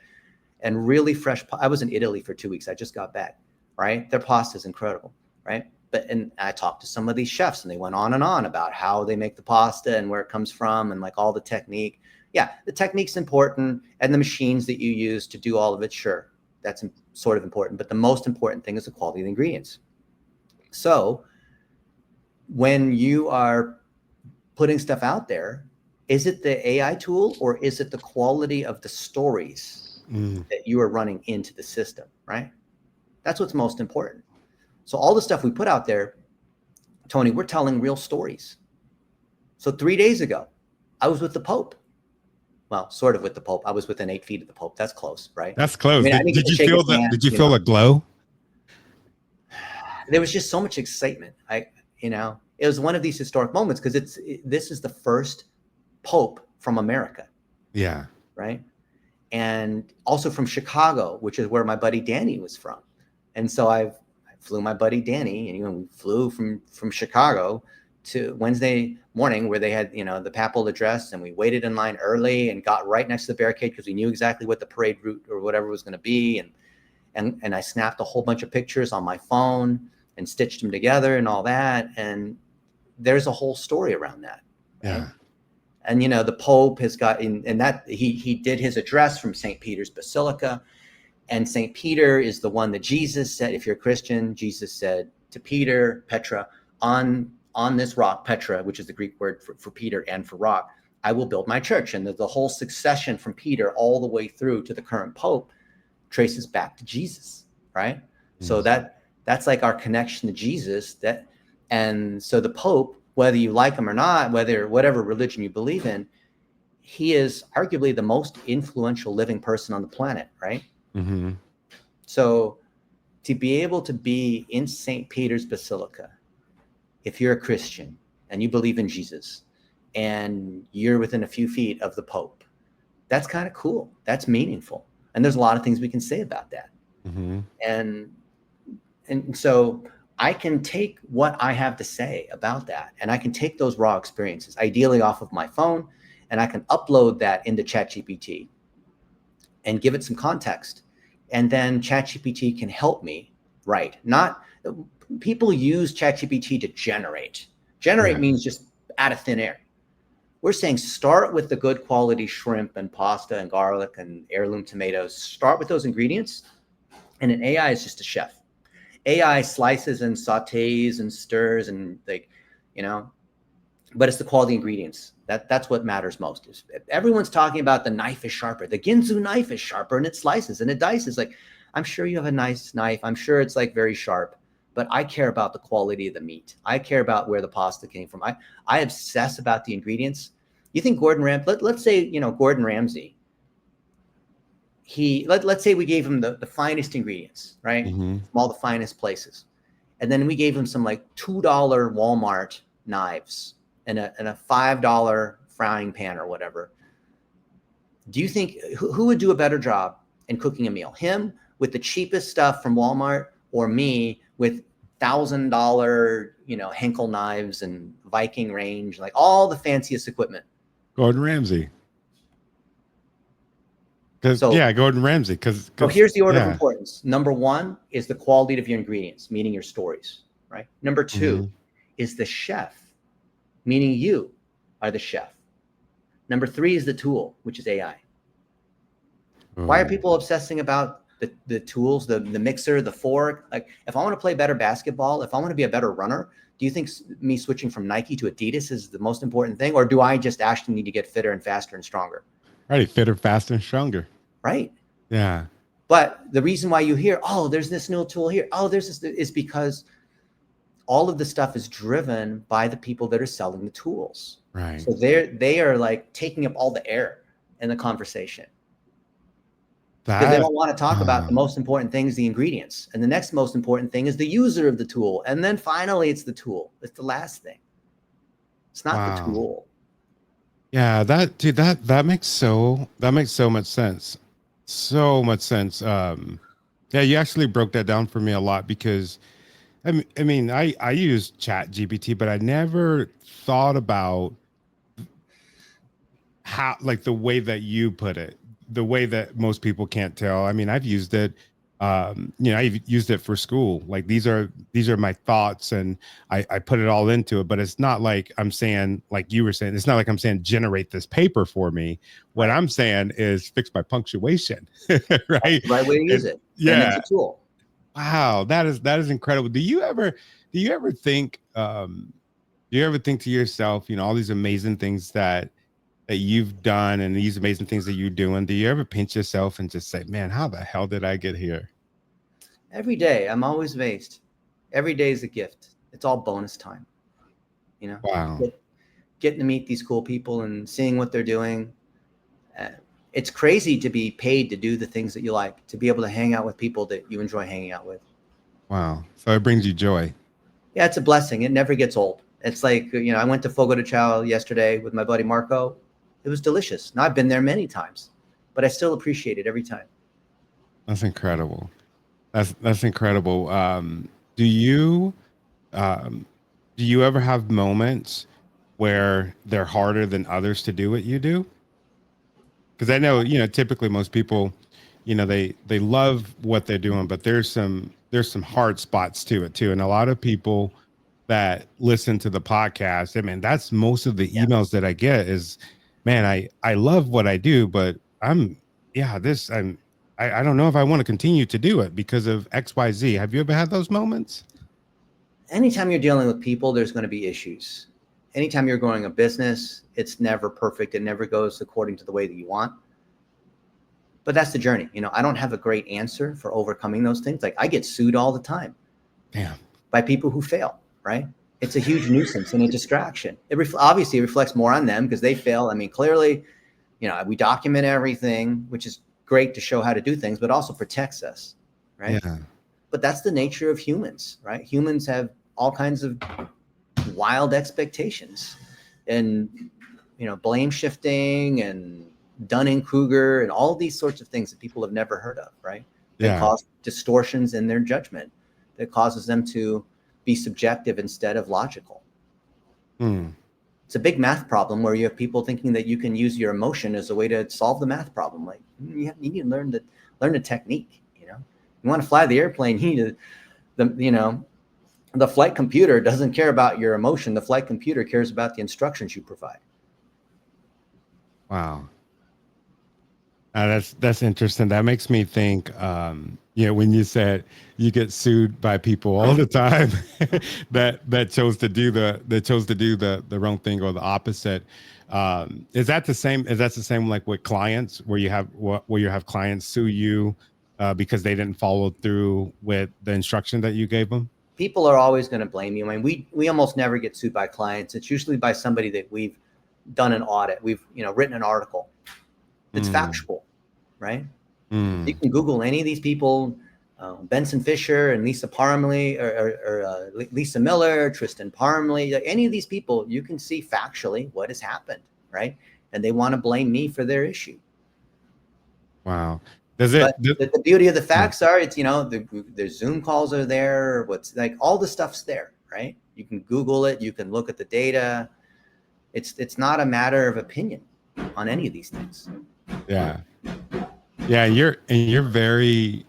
and really fresh. I was in Italy for 2 weeks. I just got back, right? Their pasta is incredible, right? And I talked to some of these chefs and they went on and on about how they make the pasta and where it comes from and like all the technique. Yeah, the technique's important, and the machines that you use to do all of it, sure, that's sort of important. But the most important thing is the quality of the ingredients. So when you are putting stuff out there, is it the AI tool or is it the quality of the stories that you are running into the system, right? That's what's most important. So all the stuff we put out there, Tony, we're telling real stories. So 3 days ago, I was with the Pope. Well, sort of with the Pope. I was within 8 feet of the Pope. That's close, right? That's close. I mean, did you feel the glow? There was just so much excitement. It was one of these historic moments because this is the first Pope from America. Yeah. Right. And also from Chicago, which is where my buddy Danny was from. And so I flew my buddy Danny, and we flew from Chicago to Wednesday morning where they had, the papal address, and we waited in line early and got right next to the barricade because we knew exactly what the parade route or whatever was going to be. And I snapped a whole bunch of pictures on my phone and stitched them together and all that. And there's a whole story around that. Right? Yeah. And, the Pope has got and that he did his address from St. Peter's Basilica. And St. Peter is the one that Jesus said, if you're a Christian, Jesus said to Peter, Petra, on this rock, Petra, which is the Greek word for Peter and for rock, I will build my church. And the whole succession from Peter all the way through to the current Pope traces back to Jesus, right? Mm-hmm. So that's like our connection to Jesus. And so the Pope, whether you like him or not, whatever religion you believe in, he is arguably the most influential living person on the planet, right? Mm-hmm. So to be able to be in St. Peter's Basilica, if you're a Christian and you believe in Jesus and you're within a few feet of the Pope, that's kind of cool. That's meaningful. And there's a lot of things we can say about that. Mm-hmm. And so I can take what I have to say about that, and I can take those raw experiences, ideally off of my phone, and I can upload that into ChatGPT and give it some context. And then ChatGPT can help me write. People use ChatGPT to generate. Generate means just out of thin air. We're saying start with the good quality shrimp and pasta and garlic and heirloom tomatoes. Start with those ingredients, and an AI is just a chef. AI slices and sautés and stirs and but it's the quality ingredients. That's what matters most. Is everyone's talking about the knife is sharper. The Ginsu knife is sharper, and it slices and it dices. Like, I'm sure you have a nice knife. I'm sure it's like very sharp, but I care about the quality of the meat. I care about where the pasta came from. I obsess about the ingredients. You think Gordon Ramsay, let's say, Gordon Ramsay, let's say we gave him the finest ingredients, right? Mm-hmm. From all the finest places. And then we gave him some like $2 Walmart knives and a $5 frying pan or whatever. Do you think who would do a better job in cooking a meal? Him with the cheapest stuff from Walmart, or me with $1,000, Henkel knives and Viking range, like all the fanciest equipment? Gordon Ramsay. Gordon Ramsay. So here's the order of importance. Number one is the quality of your ingredients, meaning your stories, right? Number two is the chef, meaning you are the chef. Number three is the tool, which is AI. Why are people obsessing about the tools, the mixer, the fork. Like if I want to play better basketball, if I want to be a better runner, do you think me switching from Nike to Adidas is the most important thing? Or do I just actually need to get fitter and faster and stronger? Right. Fitter, faster, and stronger. Right. Yeah. But the reason why you hear, oh, there's this new tool here. Oh, there's this, is because all of the stuff is driven by the people that are selling the tools. Right. So they are like taking up all the air in the conversation. Because they don't want to talk about the most important things, the ingredients. And the next most important thing is the user of the tool. And then finally, it's the tool. It's the last thing. It's not the tool. Yeah, that makes so much sense. So much sense. Yeah, you actually broke that down for me a lot because I use Chat GPT, but I never thought about how, like, the way that you put it, the way that most people can't tell. I mean, I've used it, I've used it for school. Like these are my thoughts, and I put it all into it. But it's not like I'm saying, like you were saying, it's not like I'm saying generate this paper for me. What I'm saying is fix my punctuation, right? That's the right way to use it. Yeah, and it's a tool. Wow, that is incredible. Do you ever think to yourself, all these amazing things that you've done and these amazing things that you're doing, do you ever pinch yourself and just say, man, how the hell did I get here? Every day. I'm always amazed. Every day is a gift. It's all bonus time. Wow. Getting to meet these cool people and seeing what they're doing. It's crazy to be paid to do the things that you like, to be able to hang out with people that you enjoy hanging out with. Wow. So it brings you joy. Yeah, it's a blessing. It never gets old. It's like, I went to Fogo de Chao yesterday with my buddy Marco. It was delicious. Now I've been there many times, but I still appreciate it every time. That's incredible. That's incredible. Do you ever have moments where they're harder than others to do what you do? Because I know, typically most people, they love what they're doing, but there's some hard spots to it too. And a lot of people that listen to the podcast, I mean, that's most of the emails that I get is, man, I love what I do, but I don't know if I want to continue to do it because of XYZ. Have you ever had those moments? Anytime you're dealing with people, there's going to be issues. Anytime you're growing a business, it's never perfect. It never goes according to the way that you want. But that's the journey. I don't have a great answer for overcoming those things. Like I get sued all the time. Damn. By people who fail, right? It's a huge nuisance and a distraction. Obviously, it reflects more on them because they fail. I mean, clearly, we document everything, which is great to show how to do things, but also protects us, right? Yeah. But that's the nature of humans, right? Humans have all kinds of wild expectations and, blame shifting and Dunning-Kruger and all these sorts of things that people have never heard of, right? That cause distortions in their judgment that causes them to be subjective instead of logical. It's a big math problem where you have people thinking that you can use your emotion as a way to solve the math problem. Like you need to learn the technique. You want to fly the airplane, you need the flight computer doesn't care about your emotion. The flight computer cares about the instructions you provide. Wow. That's interesting. That makes me think, when you said you get sued by people all the time that chose to do the wrong thing or the opposite. Is that the same like with clients where you have clients sue you because they didn't follow through with the instruction that you gave them? People are always going to blame you. I mean, we almost never get sued by clients. It's usually by somebody that we've done an audit. We've written an article. It's factual, right? You can Google any of these people, Benson Fisher and Lisa Parmley, or Lisa Miller, Tristan Parmley, any of these people, you can see factually what has happened, right? And they want to blame me for their issue. Wow. The beauty of the facts are, it's, the Zoom calls are there. What's like all the stuff's there, right? You can Google it. You can look at the data. It's not a matter of opinion on any of these things. Yeah. Yeah. You're very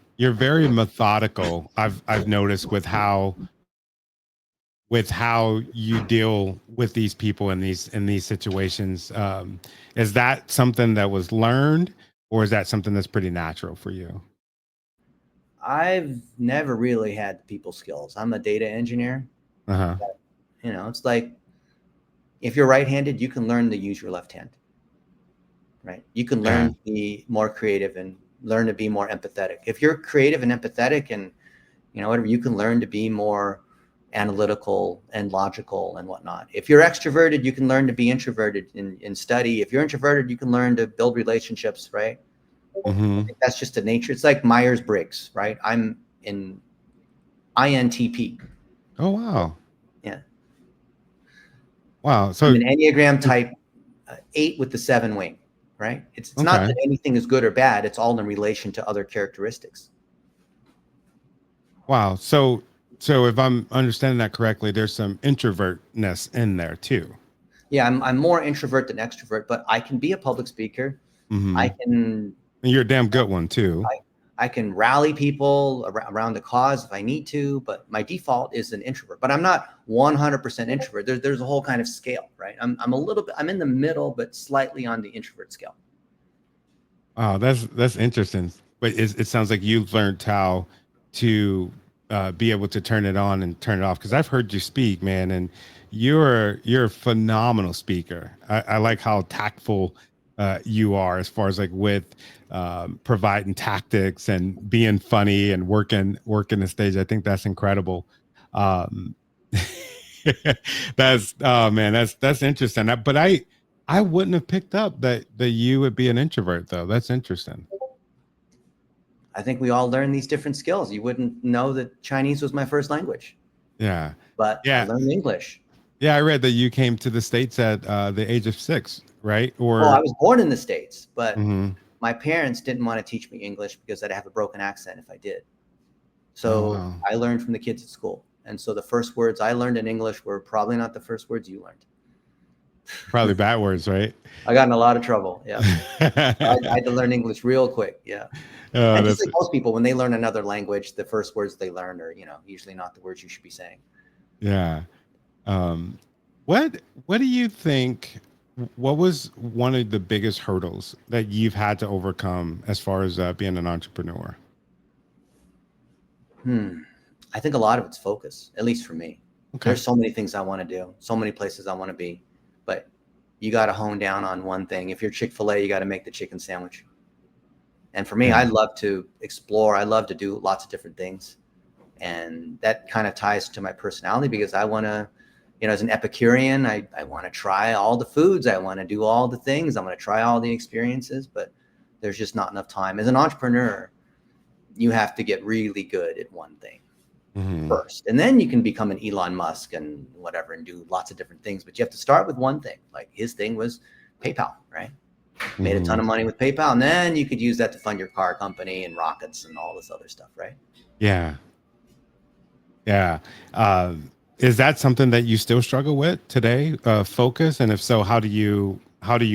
methodical. I've noticed with how you deal with these people in these situations. Is that something that was learned, or is that something that's pretty natural for you? I've never really had people skills. I'm a data engineer. Uh-huh. You know, it's like if you're right-handed, you can learn to use your left hand, right? You can Yeah. learn to be more creative and learn to be more empathetic. If you're creative and empathetic and, you know, whatever, you can learn to be more analytical and logical and whatnot. If you're extroverted, you can learn to be introverted in study. If you're introverted, you can learn to build relationships, right? I Mm-hmm. think that's just a nature. It's like Myers-Briggs, right? I'm in INTP. Oh, wow. Yeah. Wow. I'm So, an Enneagram type 8 with the 7 wing, right? It's not okay. that anything is good or bad. It's all in relation to other characteristics. Wow. So if I'm understanding that correctly, there's some introvertness in there too. Yeah, I'm more introvert than extrovert, but I can be a public speaker. Mm-hmm. I can And you're a damn good one too. I can rally people around the cause if I need to, but my default is an introvert. But I'm not 100% introvert. There's a whole kind of scale, right? I'm a little bit, I'm in the middle, but slightly on the introvert scale. Wow, that's interesting. But it sounds like you've learned how to be able to turn it on and turn it off. Because I've heard you speak, man, and you're a phenomenal speaker. I like how tactful you are as far as like with providing tactics and being funny and working the stage. I think that's incredible. Um, that's oh man, that's interesting. But I wouldn't have picked up that you would be an introvert though. That's interesting. I think we all learn these different skills. You wouldn't know that Chinese was my first language, Yeah. but I Yeah. learned English. Yeah, I read that you came to the States at the age of 6, right? Well, I Or was born in the States, but mhm. my parents didn't want to teach me English because I'd have a broken accent if I did. Oh So wow. I learned from the kids at school. And so the first words I learned in English were probably not the first words you learned. Probably backwards, right? I got in a lot of trouble. Yeah. I Oh, had to learn English real quick. Yeah. And just that's like most people, when they learn another language, the first words they learn are, you know, usually not the words you should be saying. yeah. Um, what do you think? What was one of the biggest hurdles that you've had to overcome as far as being an entrepreneur? I think a lot of it's focus, at least for me. Okay. There's so many things I want to do, so many places I want to be, but you got to hone down on one thing. If you're Chick-fil-A, you got to make the chicken sandwich. And for me, I Yeah. love to explore. I love to do lots of different things. And that kind of ties to my personality because I want to, you know, as an Epicurean, I want to try all the foods. I want to do all the things. I want to try all the experiences, but there's just not enough time. As an entrepreneur, you have to get really good at one thing Hmm. first. And then you can become an Elon Musk and whatever and do lots of different things. But you have to start with one thing. Like his thing was PayPal, right? Made a ton Hmm. of money with PayPal. And then you could use that to fund your car company and rockets and all this other stuff, right? Yeah. Yeah. Is that something that you still struggle with today? Focus, and if so, how do you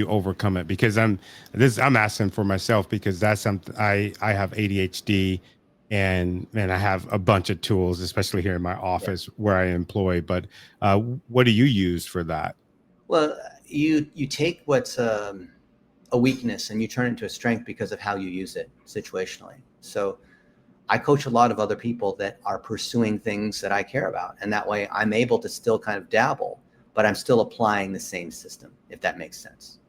overcome it? Because I'm asking for myself because that's something I have ADHD, and man, I have a bunch of tools, especially here in my Yeah. office where I employ. But what do you use for that? Well, you take what's a weakness and you turn it into a strength because of how you use it situationally. So I coach a lot of other people that are pursuing things that I care about. And that way I'm able to still kind of dabble, but I'm still applying the same system, if that makes sense.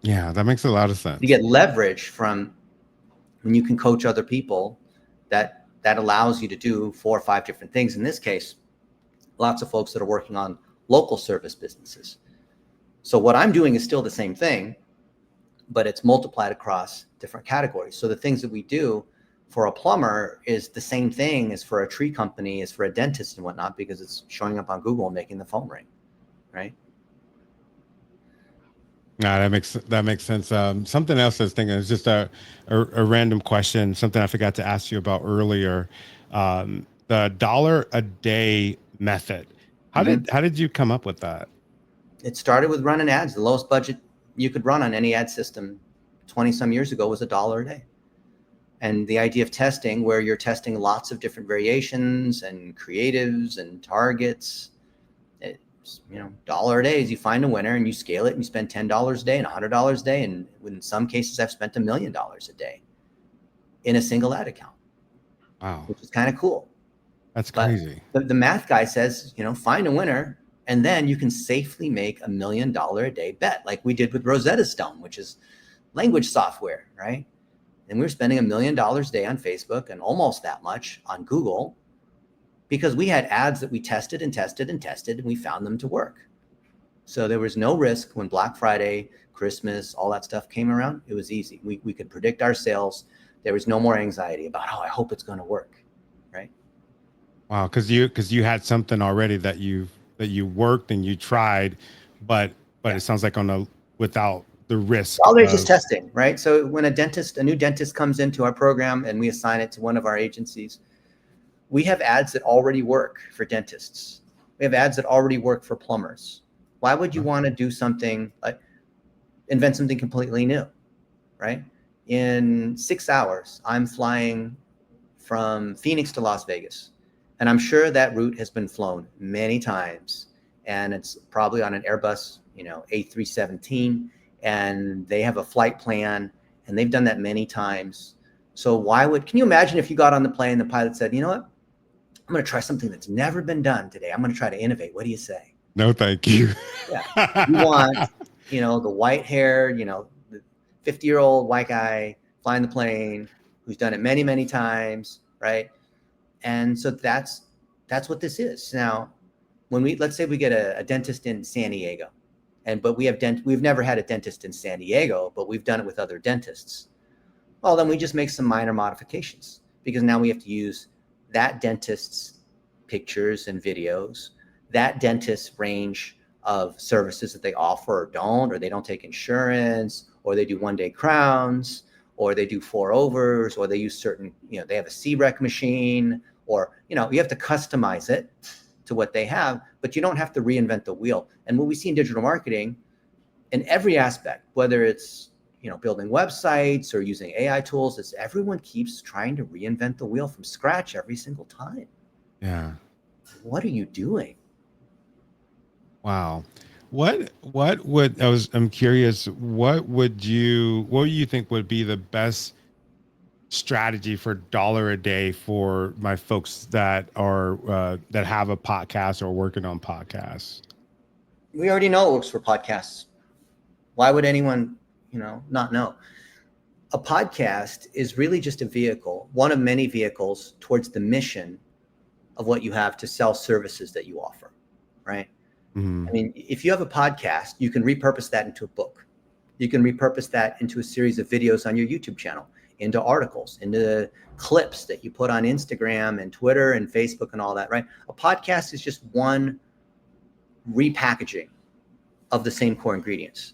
Yeah, that makes a lot of You sense. get leverage from when you can coach other people that allows you to do 4 or 5 different things. In this case, lots of folks that are working on local service businesses. So what I'm doing is still the same thing, but it's multiplied across different categories. So the things that we do for a plumber is the same thing as for a tree company, as for a dentist and whatnot, because it's showing up on Google and making the phone ring, right? No, that makes sense. Something else I was thinking is just a random question, something I forgot to ask you about earlier. The dollar a day method. How Mm-hmm. did how did you come up with that? It started with running ads. The lowest budget you could run on any ad system 20 some years ago was $1 a day. And the idea of testing, where you're testing lots of different variations and creatives and targets, it's, you know, dollar a day is you find a winner and you scale it and you spend $10 a day and $100 a day. And in some cases, I've spent $1 million a day in a single ad account. Wow. which is kind of cool. That's But crazy. the math guy says, find a winner, and then you can safely make $1 million a day bet, like we did with Rosetta Stone, which is language software, right? And we were spending $1 million a day on Facebook and almost that much on Google because we had ads that we tested and tested and tested, and we found them to work. So there was no risk when Black Friday, Christmas, all that stuff came around. It was easy. We could predict our sales. There was no more anxiety about, I hope it's going to work, right? Wow, because you had something already that you worked and you tried, but it sounds like without the risk. All they're just testing, right? So when a new dentist comes into our program and we assign it to one of our agencies, we have ads that already work for dentists. We have ads that already work for plumbers. Why would you want to do something like invent something completely new, right? In 6 hours, I'm flying from Phoenix to Las Vegas. And I'm sure that route has been flown many times. And it's probably on an Airbus, A317. And they have a flight plan. And they've done that many times. So can you imagine if you got on the plane, the pilot said, you know what? I'm going to try something that's never been done today. I'm going to try to innovate. What do you say? No, thank you. Yeah. You want, the white hair, the 50-year-old white guy flying the plane who's done it many, many times, right? And so that's what this is. Now, let's say we get a dentist in San Diego, but we've never had a dentist in San Diego, but we've done it with other dentists. Well, then we just make some minor modifications because now we have to use that dentist's pictures and videos, that dentist's range of services that they offer or they don't take insurance, or they do one-day crowns, or they do 4-overs, or they use certain, they have a C-Rec machine, or, you have to customize it to what they have, but you don't have to reinvent the wheel. And what we see in digital marketing in every aspect, whether it's, building websites or using AI tools, is everyone keeps trying to reinvent the wheel from scratch every single time. Yeah. What are you doing? Wow. I'm curious, what would you think would be the best strategy for $1 a day for my folks that are that have a podcast or working on podcasts? We already know it works for podcasts. Why would anyone, not know? A podcast is really just a vehicle, one of many vehicles towards the mission of what you have to sell services that you offer, right? Mm-hmm. I mean, if you have a podcast, you can repurpose that into a book. You can repurpose that into a series of videos on your YouTube channel, into articles, into clips that you put on Instagram and Twitter and Facebook and all that, right? A podcast is just one repackaging of the same core ingredients.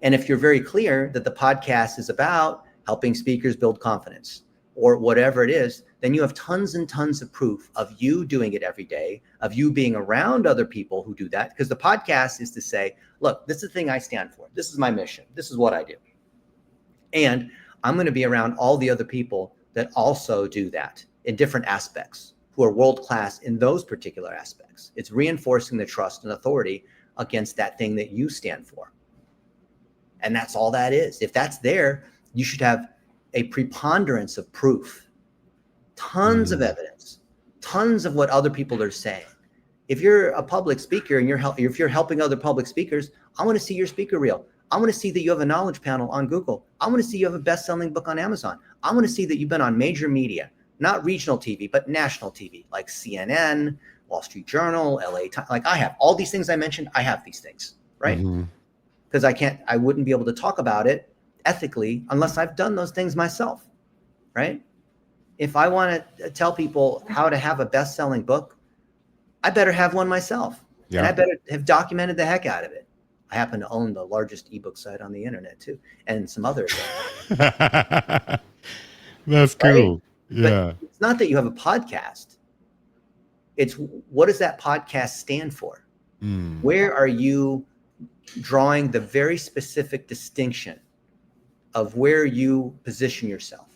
And if you're very clear that the podcast is about helping speakers build confidence or whatever it is, then you have tons and tons of proof of you doing it every day, of you being around other people who do that. Because the podcast is to say, look, this is the thing I stand for. This is my mission. This is what I do. And I'm going to be around all the other people that also do that in different aspects, who are world-class in those particular aspects. It's reinforcing the trust and authority against that thing that you stand for. And that's all that is. If that's there, you should have a preponderance of proof, tons of evidence, tons of what other people are saying. If you're a public speaker and if you're helping other public speakers, I want to see your speaker reel. I want to see that you have a knowledge panel on Google. I want to see you have a best-selling book on Amazon. I want to see that you've been on major media, not regional TV, but national TV, like CNN, Wall Street Journal, LA Times. Like I have all these things I mentioned. I have these things, right? Because I wouldn't be able to talk about it ethically unless I've done those things myself, right? If I want to tell people how to have a best-selling book, I better have one myself. Yeah. And I better have documented the heck out of it. I happen to own the largest ebook site on the internet too, and some others. That's cool. Right? Yeah. But it's not that you have a podcast. It's what does that podcast stand for? Where are you drawing the very specific distinction of where you position yourself?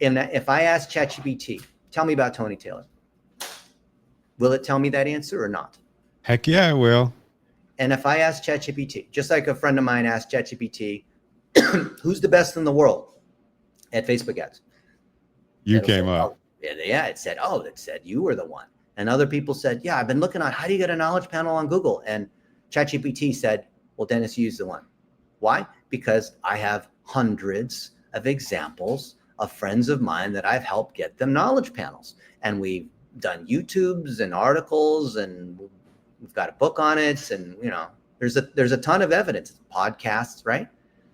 And if I ask ChatGPT, tell me about Tony Taylor, will it tell me that answer or not? Heck yeah, it will. And if I ask ChatGPT, just like a friend of mine asked ChatGPT, who's the best in the world at Facebook ads? You came up. Yeah, it said, oh, it said you were the one. And other people said, yeah, I've been looking on how do you get a knowledge panel on Google? And ChatGPT said, well, Dennis, use the one. Why? Because I have hundreds of examples of friends of mine that I've helped get them knowledge panels. And we've done YouTubes and articles, and we've got a book on it. And, there's a ton of evidence. Podcasts, right?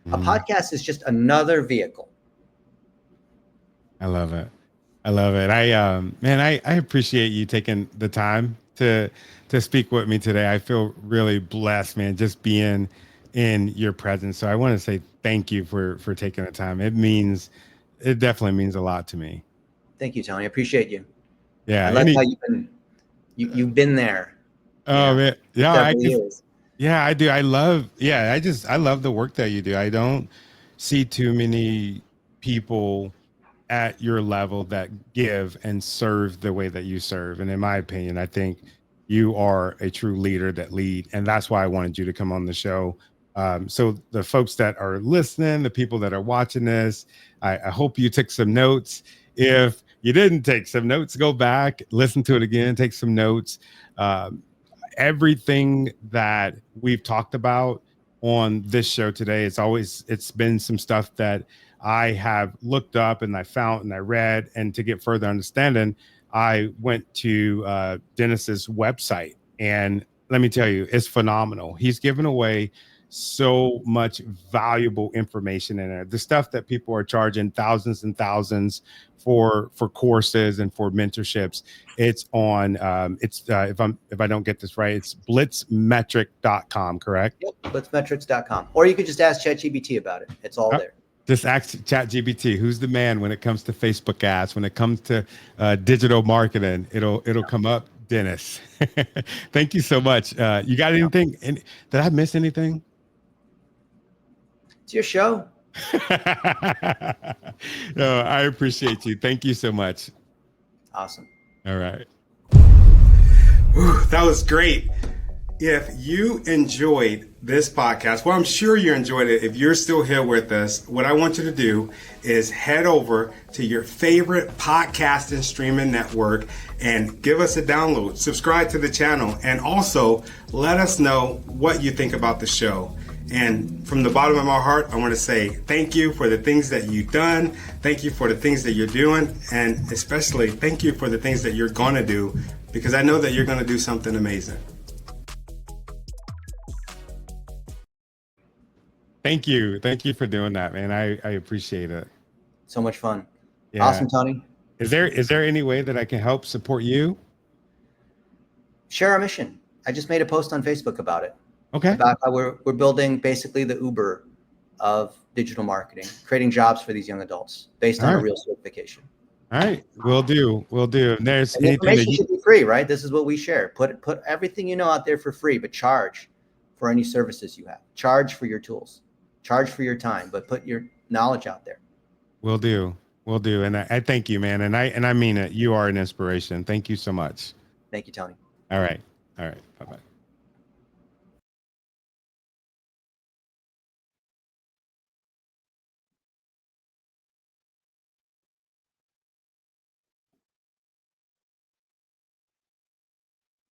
A podcast is just another vehicle. I love it. I love it. I appreciate you taking the time to speak with me today. I feel really blessed, man, just being in your presence. So I want to say thank you for taking the time. It definitely means a lot to me. Thank you, Tony. I appreciate you. Yeah. I love how you've been there. Oh man. Yeah. I do. I love the work that you do. I don't see too many people at your level that give and serve the way that you serve. And in my opinion, I think you are a true leader that lead. And that's why I wanted you to come on the show. So the folks that are listening, the people that are watching this, I hope you took some notes. If you didn't take some notes, go back, listen to it again, take some notes. Everything that we've talked about on this show today, it's been some stuff that I have looked up and I found and I read, and to get further understanding, I went to Dennis's website, and let me tell you, it's phenomenal. He's given away so much valuable information in there. The stuff that people are charging thousands and thousands for courses and for mentorships. It's on if I don't get this right, it's blitzmetric.com, correct? Yep, blitzmetrics.com. Or you could just ask ChatGPT about it. It's all there. Just ask ChatGPT, who's the man when it comes to Facebook ads, when it comes to digital marketing. It'll come up, Dennis. Thank you so much. You got anything? Did I miss anything? It's your show. No, I appreciate you. Thank you so much. Awesome. All right. That was great. If you enjoyed this podcast, well, I'm sure you enjoyed it. If you're still here with us, what I want you to do is head over to your favorite podcast and streaming network and give us a download, subscribe to the channel, and also let us know what you think about the show. And from the bottom of my heart, I want to say thank you for the things that you've done. Thank you for the things that you're doing. And especially thank you for the things that you're going to do, because I know that you're going to do something amazing. Thank you. Thank you for doing that, man. I appreciate it. So much fun. Yeah. Awesome, Tony. Is there any way that I can help support you? Share our mission. I just made a post on Facebook about it. Okay. About how we're building basically the Uber of digital marketing, creating jobs for these young adults based on a real certification. All right. We'll do. And there's and anything information should be free, right? This is what we share. Put everything you know out there for free, but charge for any services you have. Charge for your tools. Charge for your time, but put your knowledge out there. Will do. And I thank you, man. And I mean it. You are an inspiration. Thank you so much. Thank you, Tony. All right. Bye-bye.